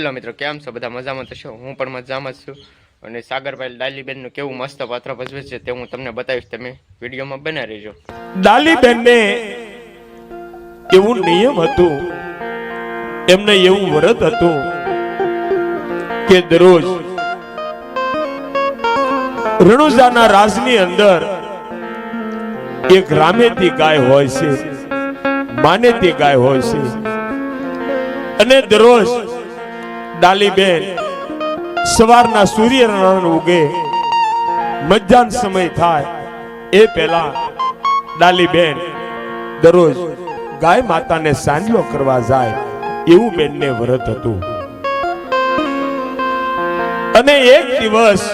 Hello મિત્રો, કેમ છો બધા? મજામાં તો છો? હું પણ મજામાં છું. અને સાગરભાઈ ડાલીબેનનું કેવું મસ્ત પાત્ર ભજવે છે તે હું તમને બતાવીશ, તમે વિડીયોમાં બના રહેજો. ડાલીબેનને એવું નિયમ હતું, એમને એવું વ્રત હતું કે દરરોજ રણુજાના રાજની અંદર એક રામેતી ગાય હોય છે, માનેતી ગાય હોય છે, અને દરરોજ ડાલીબેન સવારના સૂર્યનારાયણ ઉગે, મધ્યાહન સમય થાય એ પહેલા ડાલીબેન દરરોજ ગાય માતાને સાંજલો કરવા જાય, એવું બેનને વ્રત હતું. અને એક દિવસ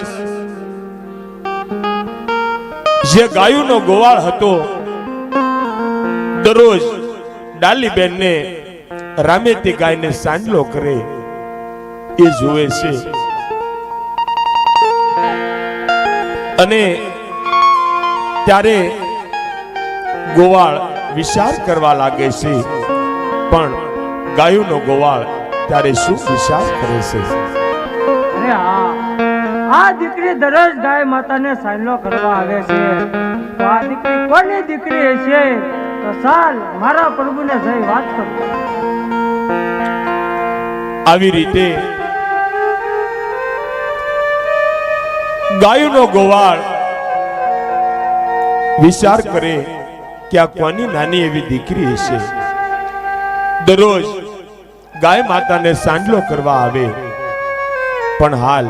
જે ગાયોનો ગોવાળ હતો, દરરોજ ડાલીબેનને રામેતી ગાયને સાંજલો કરે એ જોવે છે. અને ત્યારે ગોવાળ વિચાર કરવા લાગે છે, પણ ગાયોનો ગોવાળ ત્યારે શું વિચાર કરે છે? અરે હા, આ દીકરી દરરોજ ગાય માતાને સાંજલો કરવા આવે છે, તો આ દીકરી કોની દીકરી હશે? તો ચાલ મારા પ્રભુને જઈ વાત કરું. આવી રીતે ગાયોનો ગોવાળ વિચાર કરે કે આ કોની નાની એવી દીકરી હશે. દરરોજ ગાય માતાને સાંજલો કરવા આવે, પણ હાલ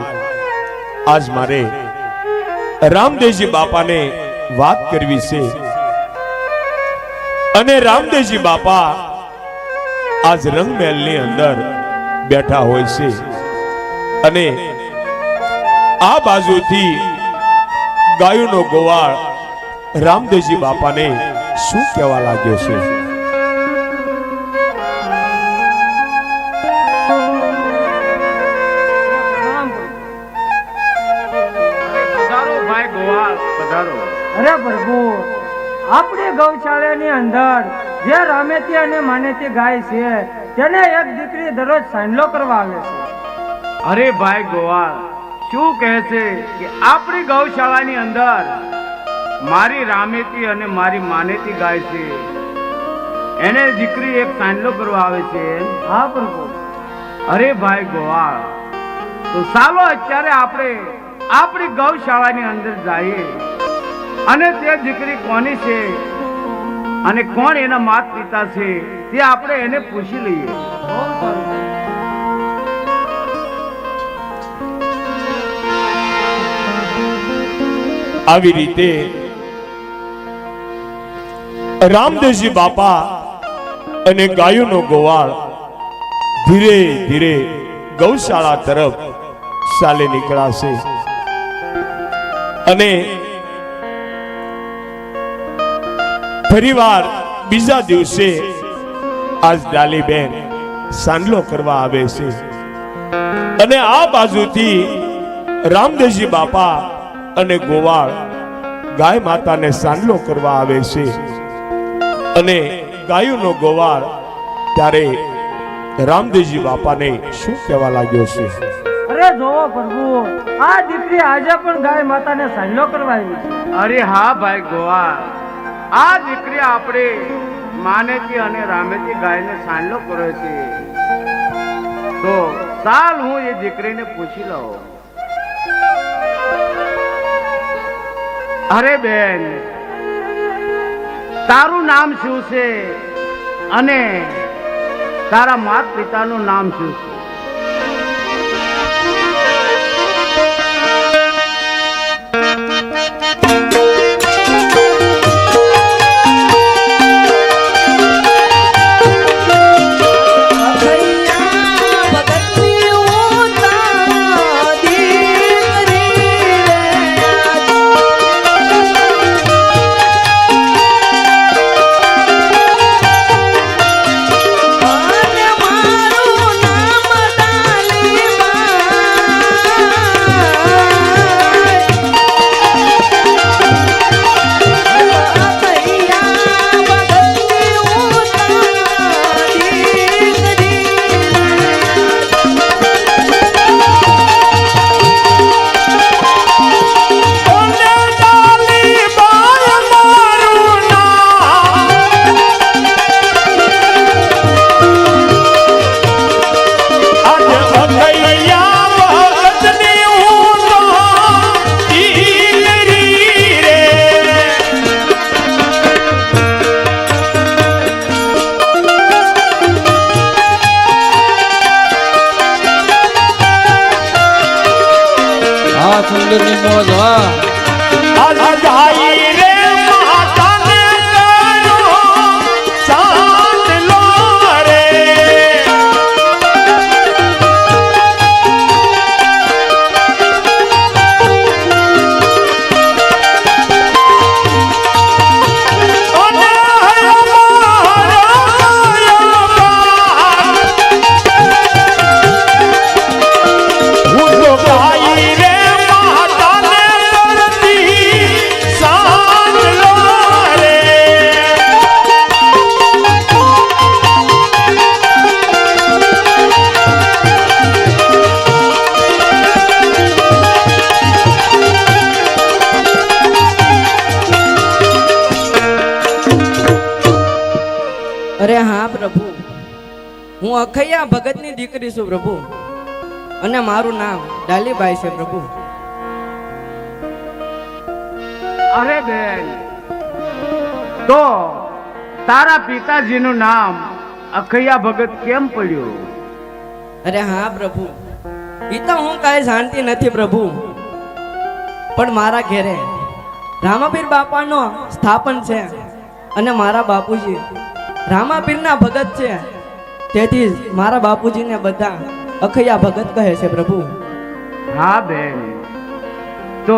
આજ મારે રામદેવજી બાપાને વાત કરવી છે. અને રામદેવજી બાપા આજ રંગમહેલની અંદર બેઠા હોય છે, અને આ બાજુથી ગાયોનો ગોવાળ રામદેવજી બાપાને શું કહેવા લાગ્યો છે? અરે પ્રભુ, આપણી ગૌશાળાની અંદર જે રામેતી અને માનેતી ગાય છે, તેને એક દીકરી દરરોજ સાંજલો કરવા આવે છે. અરે ભાઈ ગોવાળ, શું કહે છે કે આપણી ગૌશાળાની અંદર મારી રામેતી અને મારી માનેતી ગાય છે, એને દીકરી એક સાંજલો કરવા આવે છે? હા પ્રભુ. અરે ભાઈ ગોવાળ, તો ચાલો અત્યારે આપણે આપણી ગૌશાળાની અંદર જઈએ અને તે દીકરી કોની છે અને કોણ એના માતા પિતા છે તે આપણે એને પૂછી લઈએ. આવી રીતે રામદેવજી બાપા અને ગાયોનો ગોવાળ ધીરે ધીરે ગૌશાળા તરફ ચાલી નીકળાશે. અને ફરીવાર બીજા દિવસે આજ ડાલીબેન સાંજલો કરવા આવે છે, અને આ બાજુથી રામદેવજી બાપા અને ગોવાળ ગાય માતાને સાંજલો કરવા આવે છે. અને ગાયોનો ગોવાળ ત્યારે રામદેવજી બાપાને શું કહેવા લાગ્યો છે? અરે જોવો પ્રભુ, આ દીકરી આજે પણ ગાય માતાને સાંજલો કરવા આવી છે. અરે હા ભાઈ ગોવાળ, આ દીકરી આપણે માનેતી અને રામેતી ગાયને સાંજલો કરે છે, તો ચાલ હું એ દીકરીને પૂછી લઉં. અરે બેન, તારું નામ શું છે અને તારા માતા પિતાનું નામ શું છે? મારું નામ મંદિરની મોજ હા અલગાઈ રે માતાને કરો ચાંદલો રે અરે હા પ્રભુ, હું અખૈયા ભગતની દીકરી છું પ્રભુ, અને મારું નામ ડાલીબાઈ છે પ્રભુ. અરે બેન, તો તારા પિતાજીનું નામ અખૈયા ભગત કેમ પડ્યું? અરે હા પ્રભુ, એ તો હું કાંઈ જાણતી નથી પ્રભુ, પણ મારા ઘેરે રામાપીર બાપાનો સ્થાપન છે અને મારા બાપુજી રામાપીરના ભગત છે, તેથી જ મારા બાપુજીને બધા અખૈયા ભગત કહે છે પ્રભુ. હા બેન, તો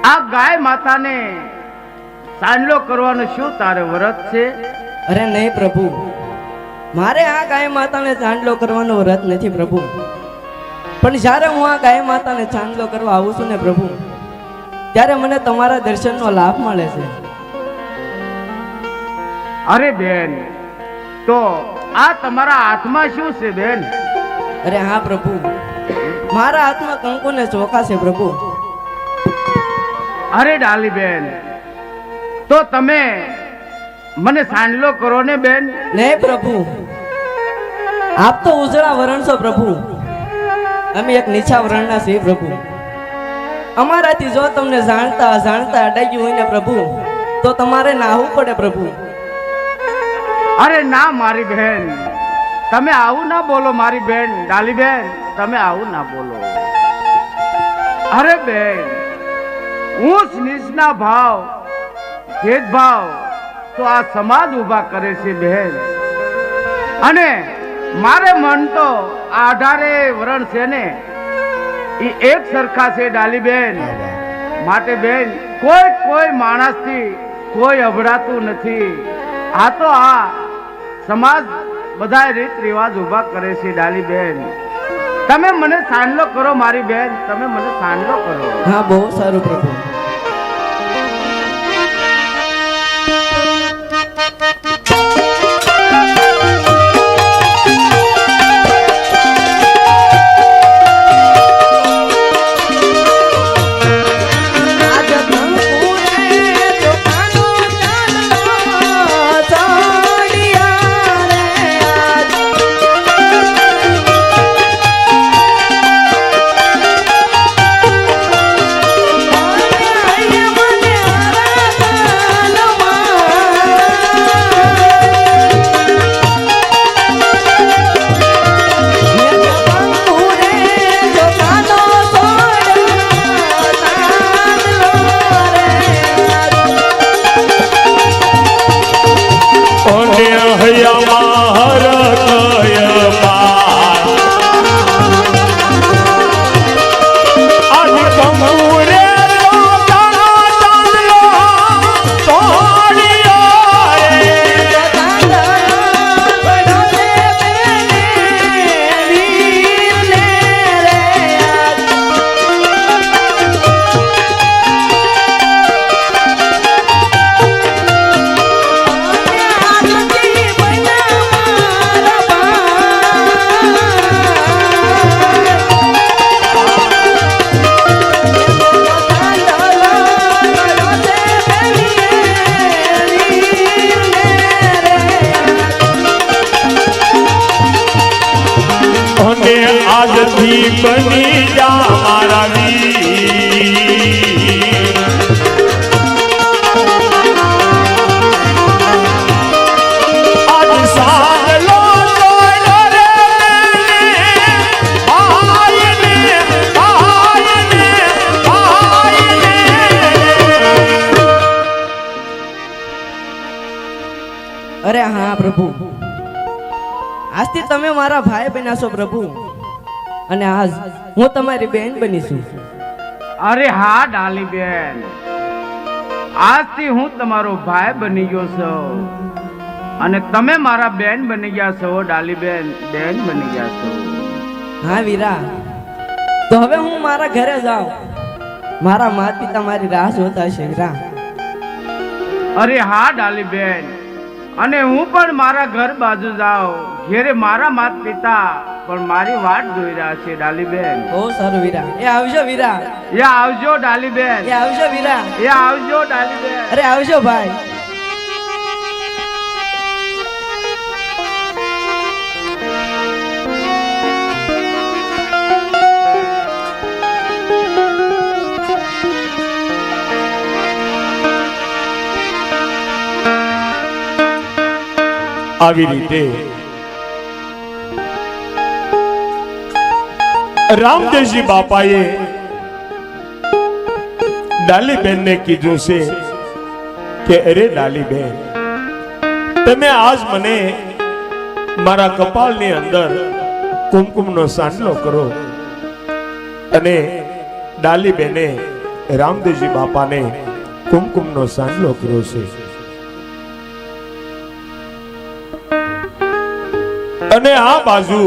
આ ગાય માતાને સાંડલો કરવાનો શું તારે વ્રત છે? અરે નહીં પ્રભુ, મારે આ ગાય માતાને ચાંદલો કરવાનો વ્રત નથી પ્રભુ, પણ જ્યારે હું આ ગાય માતાને ચાંદલો કરવા આવું છું ને પ્રભુ, ત્યારે મને તમારા દર્શનનો લાભ મળે છે. અરે બેન, તો આ તમારા હાથમાં શું છે બેન? અરે હા પ્રભુ, મારા હાથમાં કંકુ ને ચોખા છે પ્રભુ. અરે ડાલી બેન, તો તમે મને સાંડલો કરો ને બેન. નહીં પ્રભુ, આપ તો ઉજળા વરણ છો પ્રભુ, અમે એક નીચા વરણના છીએ પ્રભુ. અમારાથી જો તમને જાણતા અજાણતા અડાઈ હોય ને પ્રભુ, તો તમારે નાહવું પડે પ્રભુ. અરે ના મારી બહેન, તમે આવું ના બોલો મારી બેન. ડાલી બેન, તમે આવું ના બોલો. અરે બેન, ઊંચ નીચના ભાવ ભેદભાવ તો આ સમાજ ઉભા કરે છે બહેન, અને મારે મન તો આ 18 વરણ છે ને એ એક સરખા છે ડાલી બેન. માટે બેન, કોઈ માણસથી કોઈ અભડાતું નથી. આ તો આ સમાજ બધા રીત રિવાજ ઉભા કરે છે ડાલી બેન. તમે મને સાંડલો કરો મારી બેન, તમે મને સાંડલો કરો. હા, બહુ સારું પ્રભુ. આજથી બની જા મારા વીર, આજ સાંડલો જોડો રે ભાઈને ભાઈને હા પ્રભુ, આજથી તમે મારા ભાઈ બન્યા છો પ્રભુ, અને આજ હું તમારી બહેન બની છું. અરે હા ડાલીબેન, આજથી હું તમારો ભાઈ બની ગયો છું અને તમે મારા બેન બની ગયા છો. ડાલીબેન બેન બની ગયા છો. હા વીરા, તો હવે હું મારા ઘરે જાઉં. મારા માતા પિતા મારી રાહ જોતા છે વીરા. અરે હા ડાલીબેન, અને હું પણ મારા ઘર બાજુ જાઉં. ઘેરે મારા માતા પિતા પણ મારી વાટ જોઈ રહ્યા છે. ડાલીબેન બહુ સારું વીરા. એ આવજો વીરા. એ આવજો ડાલીબેન. એ આવજો વીરા. એ આવજો ડાલીબેન. અરે આવજો ભાઈ. આવી રીતે રામદેવજી બાપાએ ડાલીબેન ને કીધું છે કે અરે ડાલીબેન, તમે આજ મને મારા કપાળની અંદર કુમકુમનો સાંડલો કરો. અને ડાલીબેને રામદેવજી બાપાને કુમકુમનો સાંડલો કર્યો છે. અને આ બાજુ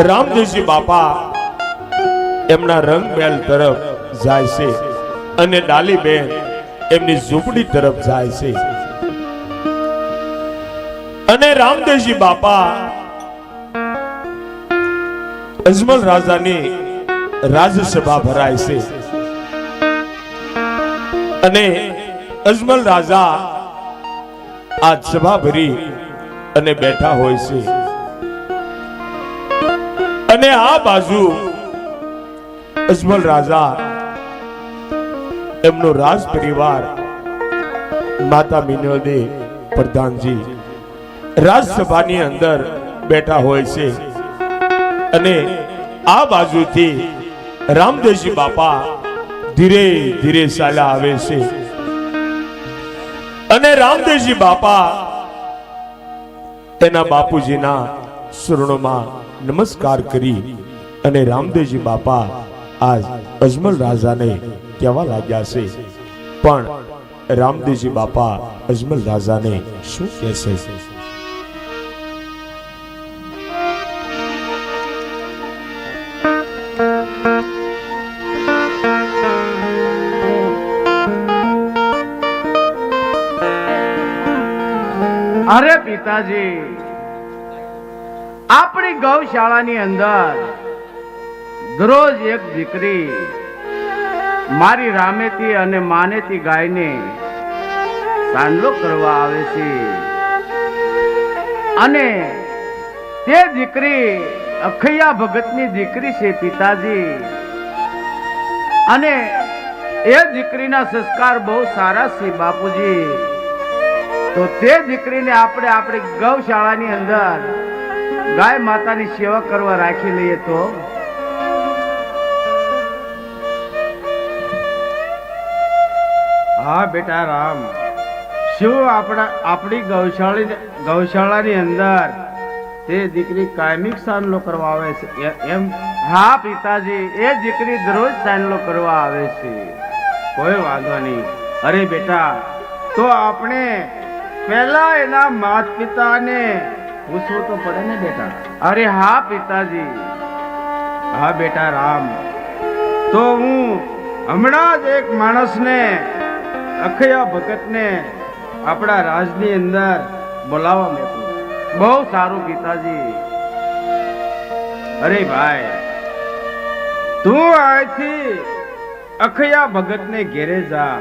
રામદેવજી બાપા એમના રંગમહેલ તરફ જાય છે અને ડાલીબેન એમની ઝૂંપડી તરફ જાય છે. અને રામદેવજી બાપા અજમલ રાજાની રાજસભા ભરાય છે અને અજમલ રાજા આ સભા ભરી અને બેઠા હોય છે. અને આ બાજુ અજમલ રાજા એમનો રાજ પરિવાર માતા મિનોદે પ્રધાનજી રાજસભાની અંદર બેઠા હોય છે. અને આ બાજુથી રામદેવજી બાપા ધીરે ધીરે ચાલ્યા આવે છે. અને રામદેવજી બાપા તેના બાપુજીના શરણોમાં નમસ્કાર કરી અને રામદેવજી બાપા આજ અજમલ રાજાને કહેવા લાગ્યા છે. પણ રામદેવજી બાપા અજમલ રાજાને શું કહેશે? અરે પિતાજી, આપણી ગૌશાળાની અંદર દરરોજ એક દીકરી મારી રામેતી અને માનેતી ગાયને સાંડલો કરવા આવે છે. અને તે દીકરી અખૈયા ભગતની દીકરી છે પિતાજી. અને એ દીકરીના સંસ્કાર બહુ સારા છે બાપુજી. તો તે દીકરીને આપણે આપણી ગૌશાળાની અંદર ગાય માતાની સેવા કરવા રાખી લઈએ તો? હા બેટા રામ, શું આપણી ગૌશાળાની અંદર તે દીકરી કાયમિક સાંડલો કરવા આવે છે એમ? હા પિતાજી, એ દીકરી દરરોજ સાંડલો કરવા આવે છે. કોઈ વાંધો નહીં. અરે બેટા, તો આપણે પહેલા એના માતા પિતાને પૂછવું તો પડે ને બેટા. અરે હા પિતાજી. હા બેટા રામ, તો હું હમણાં જ એક માણસને અખૈયા ભગતને આપણા રાજની અંદર બોલાવવા માંગુ. બહુ સારું પિતાજી. અરે ભાઈ, તું અહીંથી અખૈયા ભગતને ઘેરે જા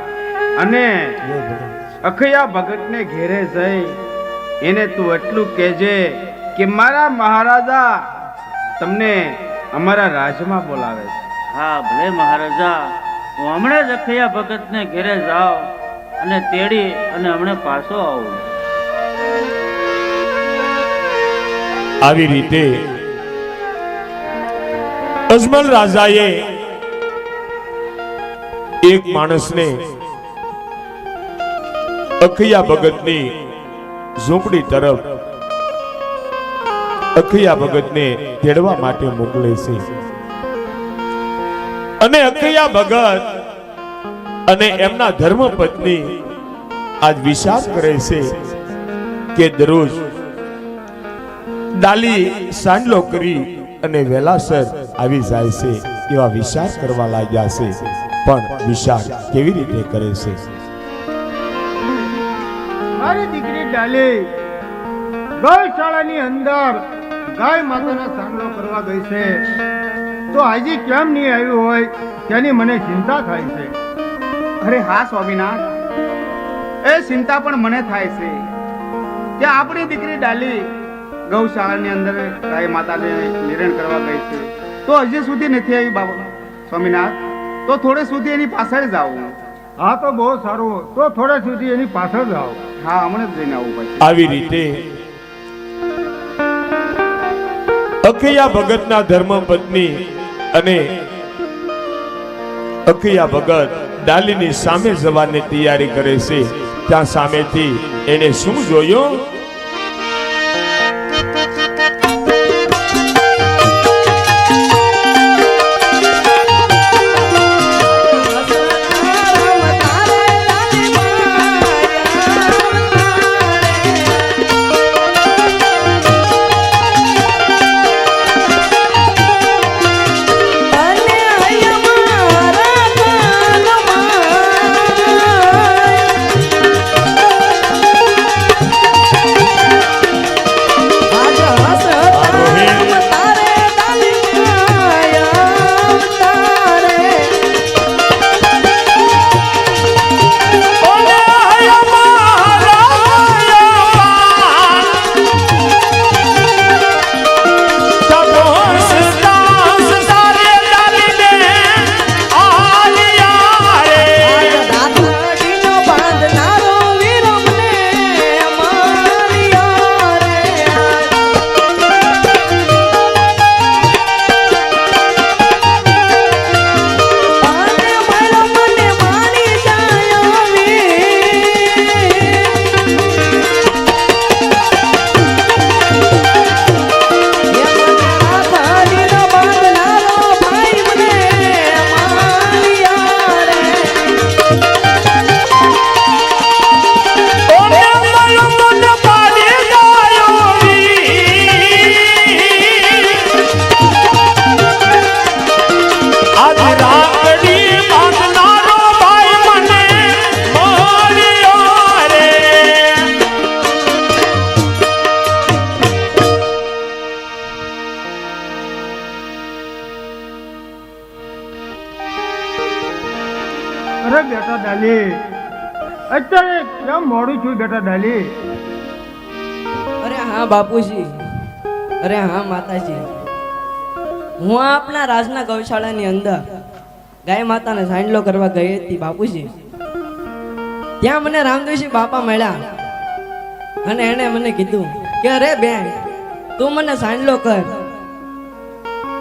અને અખૈયા ભગતને ઘેરે જઈ એને તું એટલું કહેજે કે મારા મહારાજા તમને અમારા રાજમાં બોલાવે છે. હા ભલે મહારાજા, હું હમણાં જ અખૈયા ભગતને ઘેરે જાઉં અને તેડી અને હમણાં પાછો આવું. આવી રીતે અજમલ રાજાએ એક માણસને અખૈયા ભગતની ઝૂંપડી તરફ અખૈયા ભગતને તેડવા માટે મોકલે છે અને અખૈયા ભગત અને એમના ધર્મપત્ની આજ વિચાર કરે છે કે દરરોજ ડાલી સાંડલો કરી અને વેલાસર આવી જાય છે એવા વિચાર કરવા લાગ્યા છે, પણ વિચાર કેવી રીતે કરે છે? મારી દીકરી ડાલી ગૌશાળાની અંદર ગાય માતાનો સાંડલો કરવા ગઈ છે, તો હજી કેમ નહીં આવ્યું હોય તેની મને ચિંતા થાય છે. અરે હા સ્વામિનાથ, એ ચિંતા પણ મને થાય છે કે આપણી દીકરી ડાલી ગૌશાળાની અંદર ગાય માતાને નિરણ કરવા ગઈ છે, તો હજી સુધી નથી આવી બાબા સ્વામિનાથ. તો થોડે સુધી એની પાછળ જાઉં. હા તો બહુ સારું, તો થોડા સુધી એની પાછળ જાઓ. હા, હમણાં જ જઈને આવું પછી. આવી રીતે અખૈયા ભગતના ધર્મપત્ની અને અખૈયા ભગત ડાલીની સામે જવાની તૈયારી કરે છે. ત્યાં સામેથી એને શું જોયું? અરે બેટા ડાલી, અત્યારે કેમ મોડું છું બેટા ડાલી? અરે હા બાપુજી, અરે હા માતાજી, હું આપના રાજના ગૌશાળાની અંદર ગાય માતાને સાંડલો કરવા ગઈ હતી બાપુજી. ત્યાં મને રામદેવજી બાપા મળ્યા અને એણે મને કીધું કે અરે બેન, તું મને સાંડલો કર.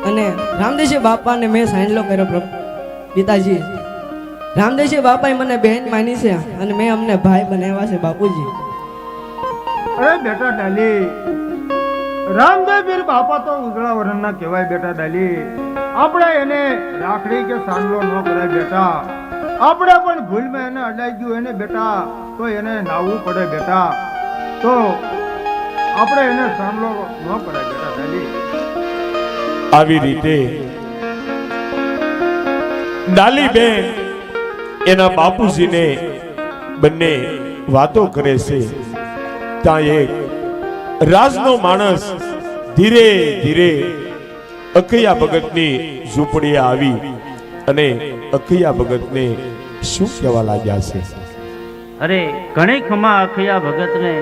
અને રામદેવજી બાપાને મેં સાંડલો કર્યો પિતાજી. રામદેવજી બાપાએ મને બહેન માની છે અને મેં અમને ભાઈ બનાવ્યા છે બાપુજી. અરે બેટા ડાલી, રામદેવપીર બાપા તો ઉજળા વરણના કહેવાય બેટા ડાલી. આપણે એને રાખડી કે સાંડલો ન કરાય બેટા. આપણે પણ ભૂલમાં એને અડાઈ ગયું એને બેટા, તો એને નાવવું પડે બેટા. તો આપણે એને સાંડલો ન કરાય બેટા ડાલી. આવી રીતે ડાલી બેન એના બાપુજીને બંને વાતો કરે છે. ત્યાં એક રાજનો માણસ ધીરે ધીરે અખૈયા ભગતની ઝૂંપડીએ આવી અને અખૈયા ભગતને શું કહેવા લાગ્યા છે? અરે ઘણી ખમા અખૈયા ભગતને.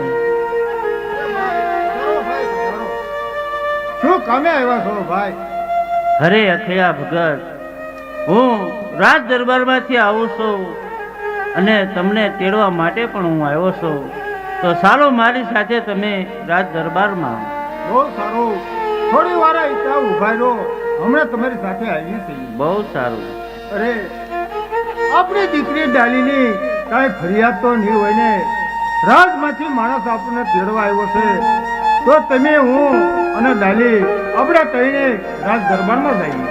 શું કામે આવ્યા છો ભાઈ? અરે અખૈયા ભગત, હું રાજ દરબારમાંથી આવું છું અને તમને તેડવા માટે પણ હું આવ્યો છું. તો ચાલો મારી સાથે તમે રાજ દરબારમાં. બહુ સારું, થોડી વાર ત્યાં ઉભા રહો, હમણાં તમારી સાથે આવી છે. બહુ સારું. અરે આપણી દીકરી ડાલીની કાંઈ ફરિયાદ તો નહીં હોય ને? રાજમાંથી માણસ આપણને તેડવા આવ્યો છે, તો તમે હું અને ડાલી આપણે કહીને રાજ દરબારમાં જઈએ.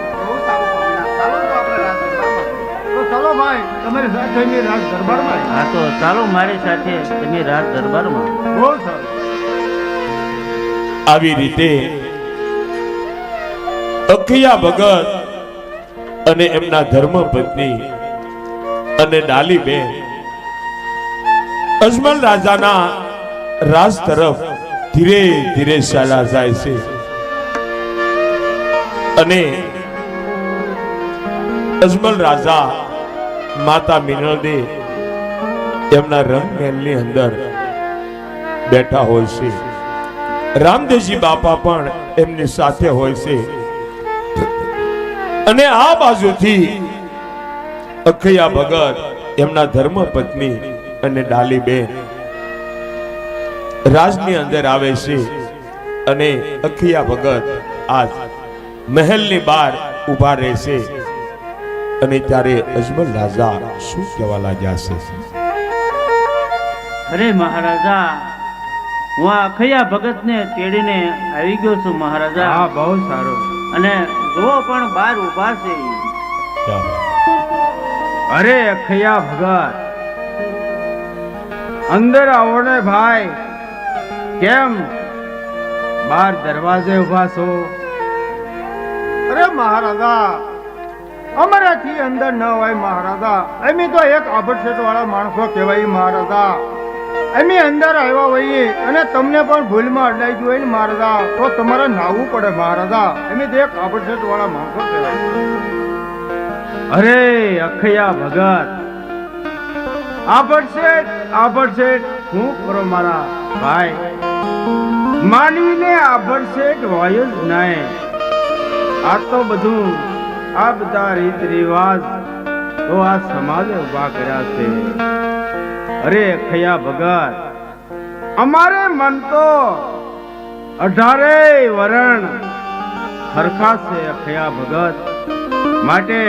તો ચાલો ભાઈ તમારી સાથે અમે રાજ દરબારમાં આવીએ. હા તો ચાલો મારી સાથે તમે રાજ દરબારમાં. બહુ સારું. આવી રીતે અખિયા ભગત અને એમના ધર્મપત્ની અને ડાલીબેન અજમલ રાજાના રાજ તરફ ધીરે ધીરે ચાલા જાય છે અને અજમલ રાજા માતા મિનળદે એમના રંગમહેલની અંદર બેઠા હોય છે. રામદેવજી બાપા પણ એમની સાથે હોય છે અને આ બાજુથી અખિયા ભગત એમના ધર્મપત્ની અને ડાલીબેન રાજની અંદર આવે છે અને અખિયા ભગત આજ મહેલની બહાર ઊભા રહે છે અને ત્યારે અજમલ રાજા શું કહેવા લાગ્યા છે? અરે મહારાજા, હું આ અખૈયા ભગતને તેડીને આવી ગયો છું મહારાજા. હા બહુ સારું. અને જો પણ બહાર ઊભા છે. અરે અખૈયા ભગત, અંદર આવો ને ભાઈ. કેમ બાર દરવાજે ઉભા છો? અરે મહારાજા, અમારાથી અંદર ન હોય મહારાજા. અમે તો એક આભડસેટ વાળા માણસો કહેવાય મહારાજા. અમે અંદર આવ્યા હોઈએ અને તમને પણ ભૂલમાં અડાઈ ગયું હોય ને મહારાજા, તો તમારે નાવું પડે મહારાજા. અમે તો એક આભડસેટ વાળા માણસો કહેવાય. અરે અખૈયા ભગત, આભડસેટ શું કરો મારા ભાઈ? માનવીને આભડસેટ હોય જ નહીં. આ તો બધું આ બધા રીત રિવાજ તો આ સમાજે ઉભા કર્યા છે. અરે અખૈયા ભગત, અમારે મન તો 18 વરણ હરખા છે અખૈયા ભગત. માટે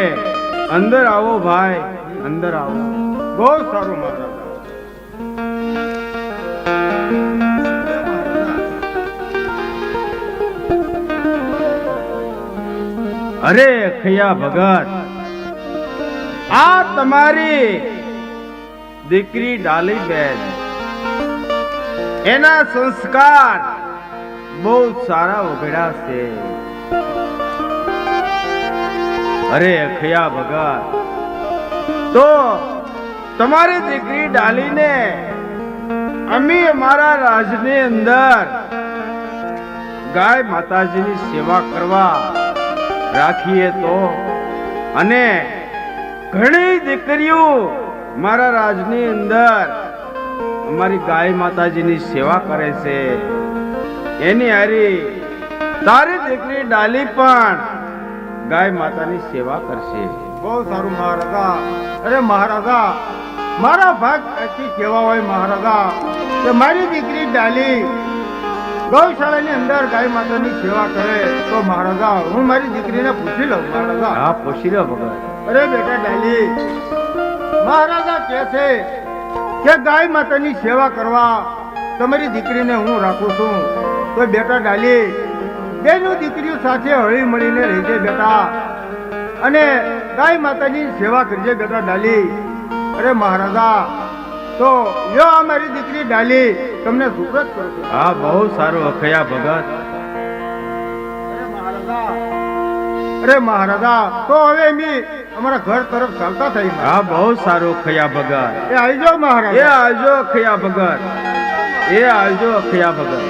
અંદર આવો ભાઈ, અંદર આવો. બહુ સારું મહારાજા. અરે અખૈયા ભગત, આ તમારી દીકરી ડાલીબેન, એના સંસ્કાર બહુ સારા ઉઘડ્યા છે. અરે અખૈયા ભગત, તો તમારી દીકરી ડાલીને અમે અમારા રાજની અંદર ગાય માતાજીની સેવા કરવા રાખીએ તો, અને ઘણી દીકરીઓ મારા રાજની અંદર અમારી ગાય માતાજીની સેવા કરે છે. એની હારી તારી દીકરી ડાલી પણ ગાય માતાની સેવા કરશે. બહુ સારું મહારાજા. અરે મહારાજા, મારા ભાગ આથી કેવા હોય મહારાજા કે મારી દીકરી ડાલી ગૌશાળાની અંદર ગાય માતાની સેવા કરે તો મહારાજા હું મારી દીકરીને પૂછી લઉં મહારાજા. હા પૂછી લો ભગત. અરે બેટા ડાલી, મહારાજા કહે છે કે ગાય માતાની સેવા કરવા તમારી દીકરીને હું રાખું છું. તો બેટા ડાલી, બેનો દીકરીઓ સાથે હળી મળીને રહેજે બેટા, અને ગાય માતાની સેવા કરજે બેટા ડાલી. અરે મહારાજા, તો યો અમારી દીકરી ડાલી તમને સુપ્રત કરું છું. હા બહુ સારું અખૈયા ભગત. અરે મહારાજા, તો હવે અમે અમારા ઘર તરફ ચાલતા થઈ. હા બહુ સારું અખૈયા ભગત. એ આવજો મહારાજા. એ આવજો અખૈયા ભગત. એ આવજો અખૈયા ભગત.